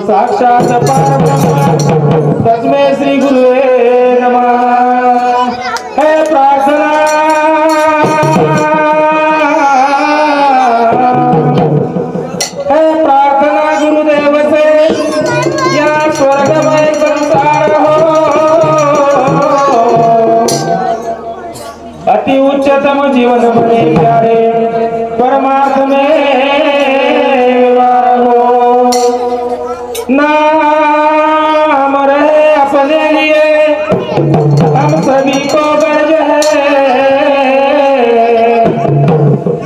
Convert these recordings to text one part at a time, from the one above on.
साक्षात परब्रह्म तस्मै श्री गुरुवे नमः। हे प्रार्थना गुरुदेव से या स्वर्गमय संसार हो अति उच्चतम जीवन बने प्यारे परमार्थ में व्यवहार हो। नाम रहे अपने लिए हम सभी को गर्ज है।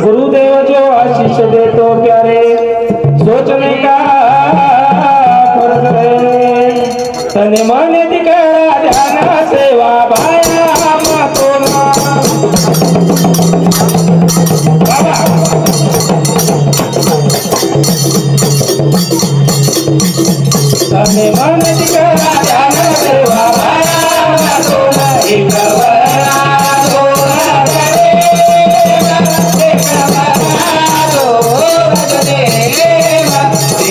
गुरुदेव जो आशीष दे तो प्यारे सोचने का फर्ज है। तन मन दिखा ध्यान सेवा भाया मातोला तन मन दिखा ध्यान सेवा भाया मातोला एक बरा दोरा करे एक बरा दो बजने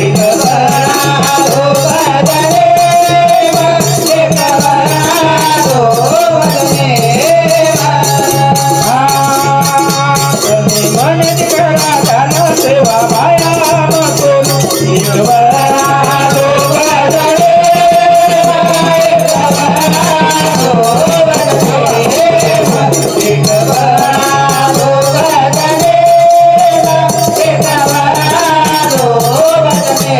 एक बरा दो बजने एक बरा दो बजने मन दिखा ध्यान सेवा भाया मातोला एक बरा दो बजने एक बरा दो बजने एक बरा दो बजने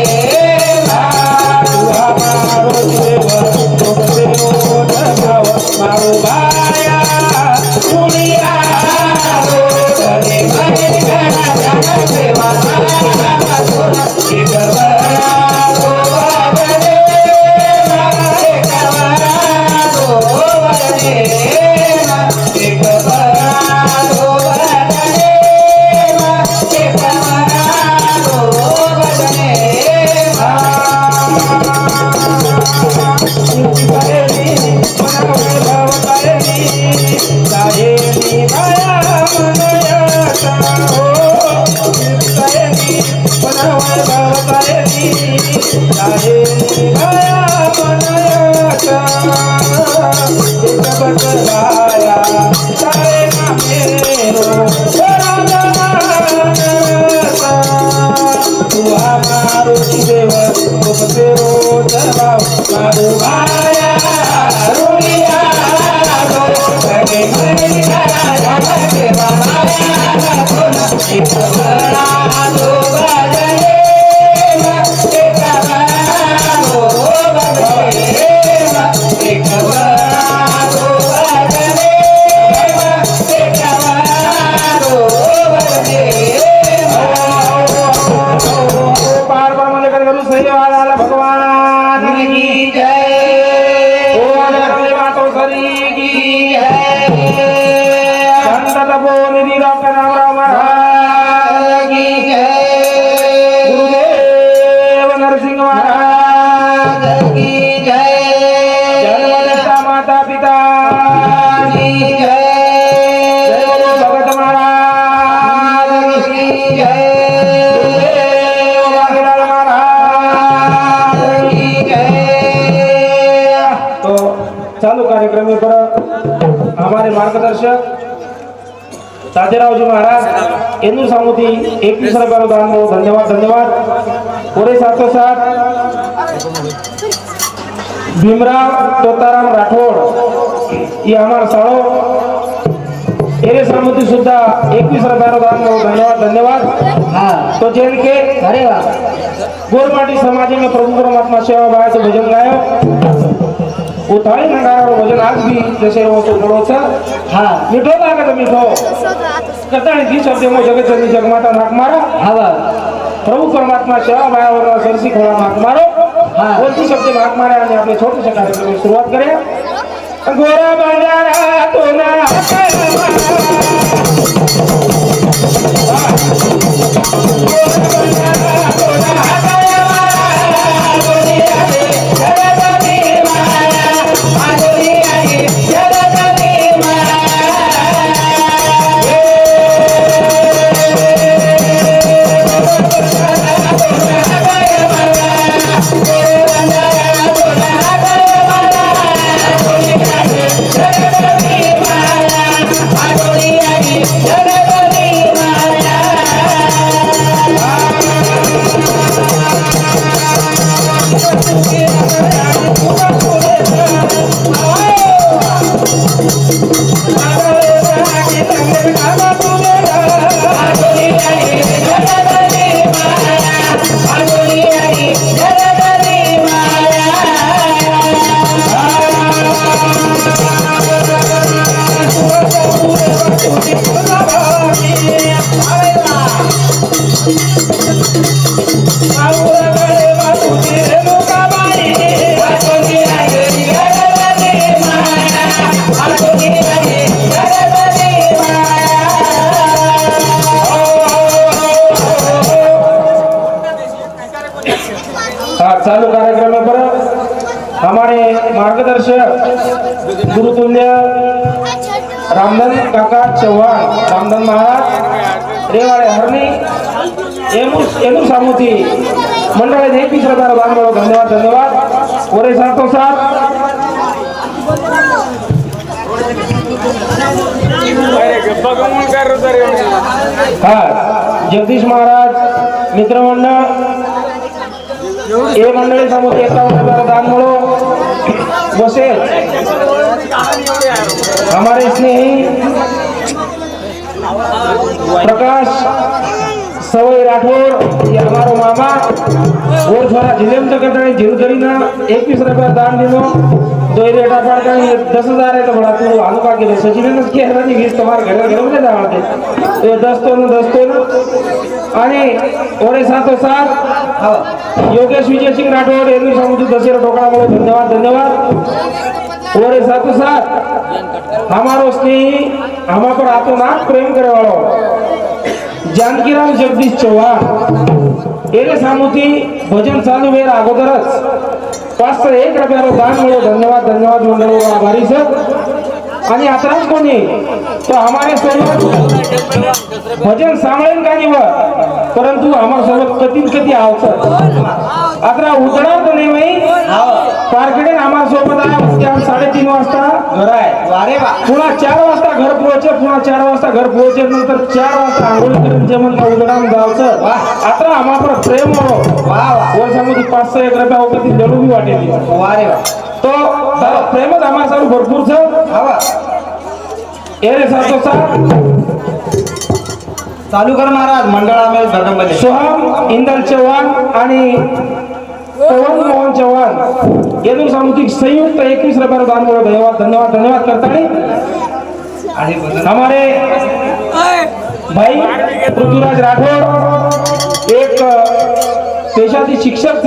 एक बरा दो बजने मारो देव तुमसे ओढ़ भाव मारो भाया दुनिया रो तने मन दिखा ध्यान सेवा भाया मातोला एक बरा दो बजने एक बरा दो बजने एक बरा दो बजने एक बरा दो बजने चालू कार्यक्रम में पर हमारे मार्गदर्शक ताजेरावजी महाराज एंदूर सामुदी 21 रुपये दान दो धन्यवाद धन्यवाद। पूरे साथों साथ भीमराव तोताराम राठौड़ ये हमारा साड़ो एरे सामुदी सुद्धा 21 रुपये दान दो धन्यवाद धन्यवाद। हाँ तो जैन के अरे वाह गोरमाटी समाज में प्रभु परमात्मा सेवा भाई से भजन गायो उतारी नगारा भजन आज भी जैसे वो तो बड़ो था। हाँ मिठो लागे तो मिठो करता है जी शब्द में जगत जननी जगमाता नाक मारा। हाँ प्रभु परमात्मा सेवा भाई और सरसी खोला नाक मारो। हाँ वो जी शब्द नाक मारे आज अपने छोटे से कार्यक्रम की शुरुआत करें। गोरा बंजारा तो ना Yeah. चालू कार्यक्रम में पर हमारे मार्गदर्शक गुरुतुल्य रामधन काका चौहान रामधन महाराज रेवाड़े हरणी एमू सामूती मंडल 21 रुपये दान करो धन्यवाद धन्यवाद और साथों साथ हाँ जगदीश महाराज मित्र मंडळ ये मंडळी समोर 51 रुपये दान करो वसे हमारे स्नेही प्रकाश सवई राठौर ये हमारो मामा और छोरा जिलेम तक करता है जिरुदरी ना 21 रुपये दान दिनो दो रेटा पाड़ का 10,000 है तो बड़ा तू आलू का के सचिन ने के हरा नहीं 20 तुम्हारे घर में जाते तो 10 तो आणि ओरे साथो साथ योगेश विजय सिंह राठौर ये समुद्र दशहरा टोकरा बोलो धन्यवाद धन्यवाद ओरे साथो साथ हमारो स्नेही हमा पर आतो ना प्रेम करे वालो जानकीराम जगदीश चौहान एरे सामुती भजन चालू वेळ अगोदरच 501 रुपयाला दान मिळो धन्यवाद धन्यवाद मंडळ आभारी सर आणि आताच कोणी तो हमारे सोबत भजन सांगेन का निव परंतु हमारे सोबत कधी कधी आवसर आता उतरणार तर नाही माई पारकडे हमारे सोबत आहे त्या 3:30 वाजता घर आहे अरे वा पुन्हा 4 वाजता घर पोहोचे पुन्हा 4 वाजता घर पोहोचे नंतर 4 वाजता आंघोळ करून जेवण उतरणार जावचं आता हमार प्रेम हो वा वा वर्षामध्ये 501 रुपया होती जरूर भी वाटेली अरे वा तो प्रेमच हमारे साथ भरपूर छ हवा एरे साथो साथ चालू कर महाराज मंडळामध्ये धर्ममध्ये सोहम इंदल चौहान आणि पवन मोहन चौहान येदूर सामुदायिक संयुक्त 21 रुपये दान करो धन्यवाद धन्यवाद धन्यवाद करता है हमारे भाई पृथ्वीराज राठौर एक पेशाची शिक्षक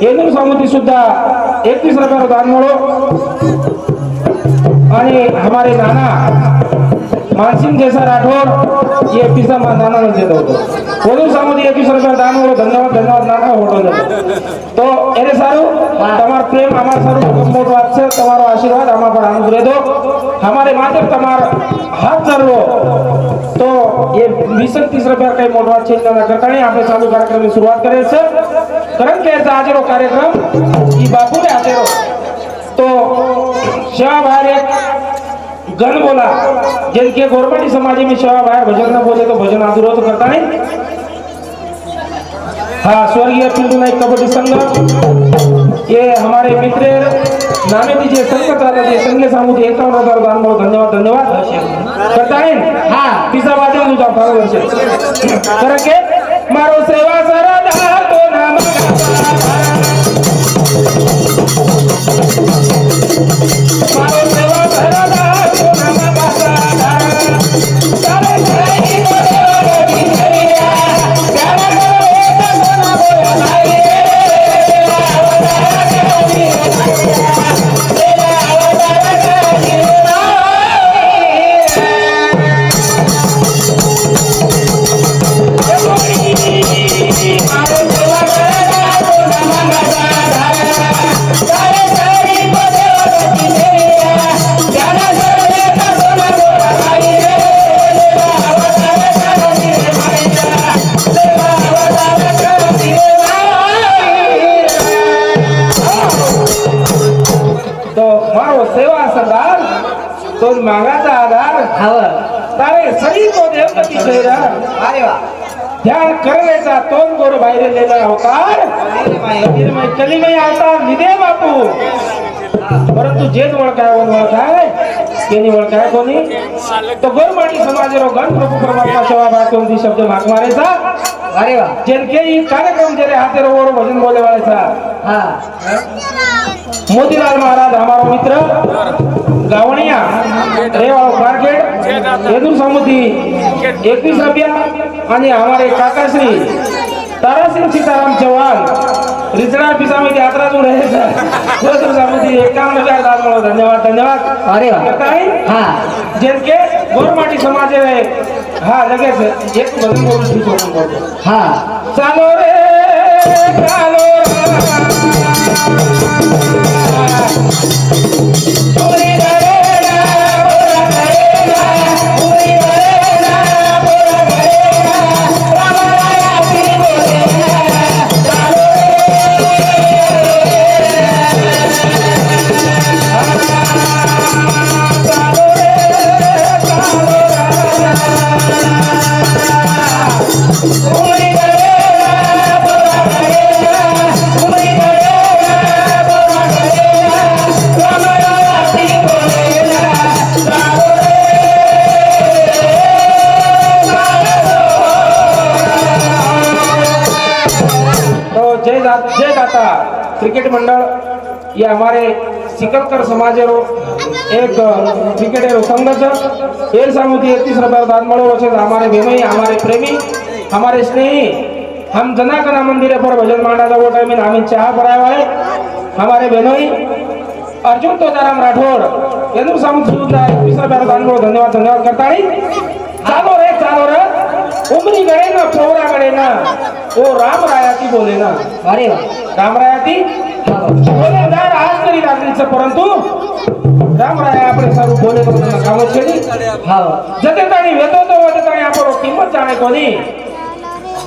येदूर सामुदायिक सुद्धा 21 रुपये दान करो आणि हमारे नाना मानसिंह जैसा राठौर ये पिसा नाना ने देता होतो वडूर सामुदायिक 21 रुपये दान करो धन्यवाद धन्यवाद नाना होतो तो एरे सारू तमार प्रेम हमार सारू मोट बात से तुम्हारो आशीर्वाद हमार पर अनुग्रह दो हमारे माथे तमार हाथ धरो तो ये 20-30 रुपया काही मोट बात चिंता न करता नहीं आपने चालू कार्यक्रम की शुरुआत करे सर करण के आजरो कार्यक्रम ई बापू ने आतेरो तो सेवा बाहर एक गण बोला जिनके गवर्नमेंट समाज में सेवा बाहर भजन न बोले तो भजन अधूरा तो करता नहीं हाँ स्वर्गीय पिंटू नाइक कबड्डी संघ ये हमारे मित्र नामे दीजिए संघ चाला जी संघ सामुदायिक 51 रुपये दान करो धन्यवाद धन्यवाद करता है हाँ पिसा बाजे में जाओ तारा दर्शन करके मारो सेवा सरदा तो नाम मारो सेवा सरदा तो नाम सारे भाई बोलो बिनरिया प्यारा तो मागाचा आधार हवा तारे सही तो देवपती शहरा अरे वा ध्यान करण्याचा तोंड गोर बाहेर लिहिला अवतार कलिमय अवतार निदे बापू परंतु जे ओळखाय ओळखाय केनी ओळखाय कोणी तो गोरमाटी समाजेरो गण प्रभु परमात्मा सेवा बातोंदी शब्द माग मारेचा अरे वा जेनके ई कार्यक्रम जेरे हाते रोवर भजन बोले वालेचा हां मोतीलाल महाराज हमारो मित्र गावणिया रेवाळ मार्केट येदूर समिती 21 रुपया आणि हमारे काका श्री तारासिंह सीताराम चौहान रिजनल ऑफिस में यात्रा जो रहे सर तो समिति 51,000 दान धन्यवाद धन्यवाद अरे बताई हां जेनके गोरमाटी समाज है हां लगे से एक भजन बोल ठीक हां चालो रे चालो जय दाता क्रिकेट मंडल ये हमारे सिकलकर समाजेरो एक क्रिकेटेरो संघ छ एर सामुदी 31 रुपया दान मळो छे हमारे बेमई हमारे प्रेमी हमारे स्नेही हम जनाकना मंदिर पर भजन मांडा वो टाइम में हम चाह कराए वाले हमारे बेनोई अर्जुन तोताराम राठौड़ येदूर सामुदी 21 रुपया दान मळो धन्यवाद धन्यवाद करताळी चालो रे उमरी गड़े ना पोरा गड़े ना वो राम रायाती बोले ना अरे राम रायाती बोले दार आज तरी लागलीच परंतु राम राया आपले सारू बोले तो त्यांना कामच केली हां जते ताणी वेतो तो वते ताणी आपण किंमत जाणे कोणी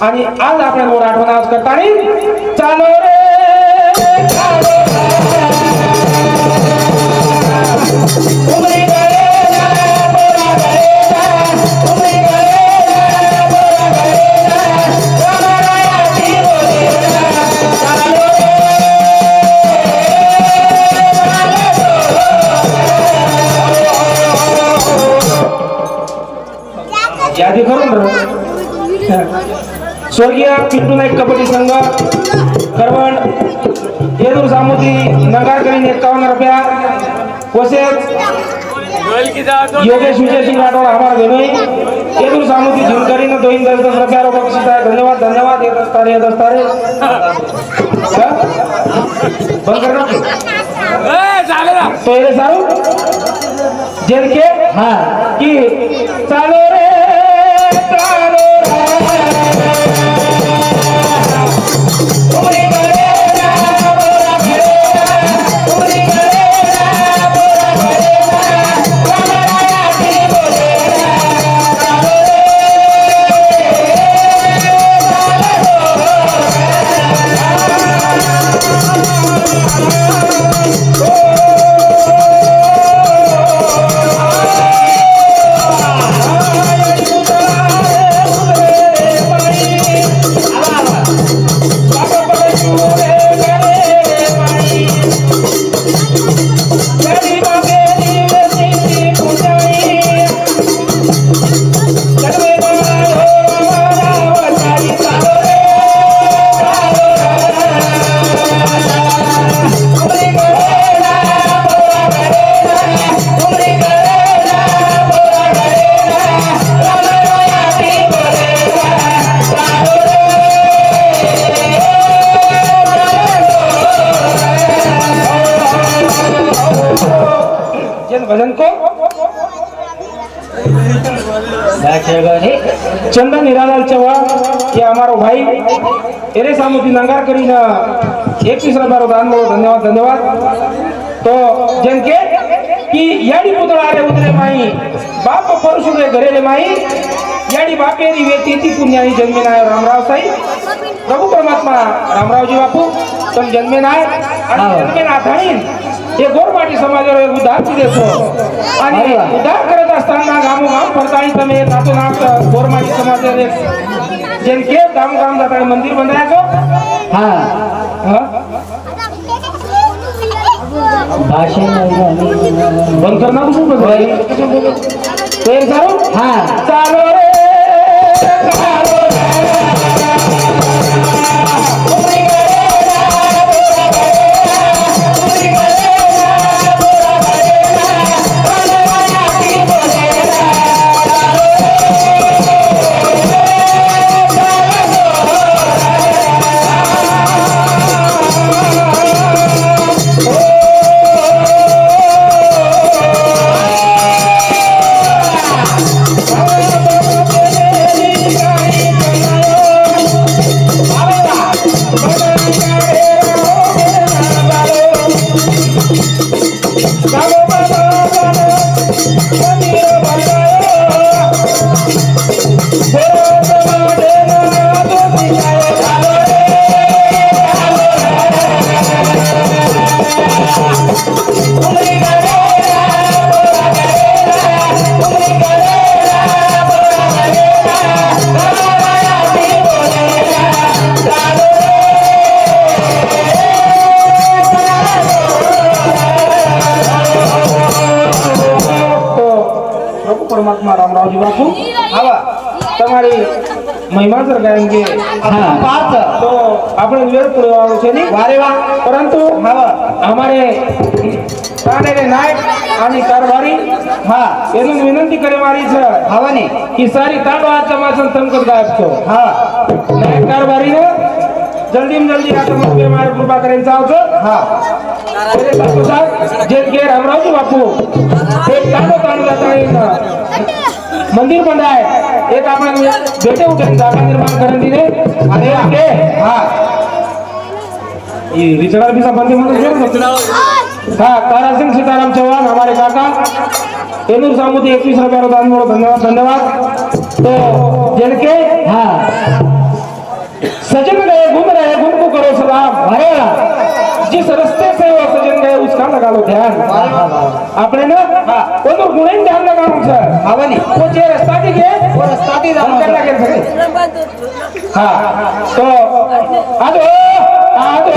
आणि आज आपण वर आठवण आज करतानी चालो रे चालो उमरी गड़े ना पोरा गड़े ना उमरी यादी करून स्वर्गीय पिंटू नाईक कबड्डी संघ करवण येदूर सामुदी नगारकरीन 51 रुपया कोसेच योगेश विजय सिंह राठौड़ हमारा बेनोई येदूर सामुदी झुनकरीन 210 रुपया रो बक्षीस आहे धन्यवाद धन्यवाद ये दस्तारे बंद कर दो ए झाले ना तो ये सारू जेल के हां की चालो रे चालो उमरी गड़े ना बोरा गड़े ना उमरी गड़े ना बोरा गड़े ना रामराया ती बोले ना चालो भजन को चंदन हिरालाल चौहान ये हमारो भाई एरे सामुदी नंगार करी ना 21 रुपया दान मळो धन्यवाद धन्यवाद तो जनके की याडी पुतळा रे उतरे माई बाप परशु रे घरे रे माई याडी बापेरी वेती ती पुण्याई जन्मेनाय रामराव साई प्रभु परमात्मा रामरावजी बापू तुम जन्मेनाय आणि जन्मेना धाईन ये गोरमाटी समाजाला एक उद्धार देतो आणि उद्धार करत असताना गामोगाम फरताळी तमे नातो नात गोरमाटी समाजाला जिनके काम काम जाता है मंदिर बन रहा है को हाँ भाषण बंद करना कुछ तेरे सारो हाँ चालो रे चालो परमात्मा रामराव जी बापू आवा तुम्हारी महिमा जर गाएंगे हाँ पाच तो આપણે વેર પુરવાનો છે ની વારે વાહ પરંતુ હા અમારે તાનેરે નાયક આની કારવારી હા એનું વિનંતી કરે મારી છે હાવાની કે સારી તાડો આ તમાસન તમકત ગાયબ છો હા નાયક કારવારી ને જલ્દી में जल्दी आ तमक के मारे कृपा करें चाहो છો હા तेरे साथ साथ जेल के रामराव जी बापू एक ताडो ताडो जाता है ना मंदिर बन रहा है एक आपण बेटे उठे जागा निर्माण करने दिले अरे के हां ये रिचर्ड भी संबंधी म्हणून हां तारासिंग सीताराम चौहान हमारे काका एनूर सामुदी 21 रुपये दान मोड़ धन्यवाद धन्यवाद तो जेल के हां सजन गए घूम रहे घूम को करो सलाम अरे जिस रास्ते से वो सजन गए उसका लगा लो ध्यान आपने ना कोनो गुणे ध्यान लगावं છે આવની वो जे रस्ता दी गए वो रस्ता दी हम करना कर सके हां तो आजो आजो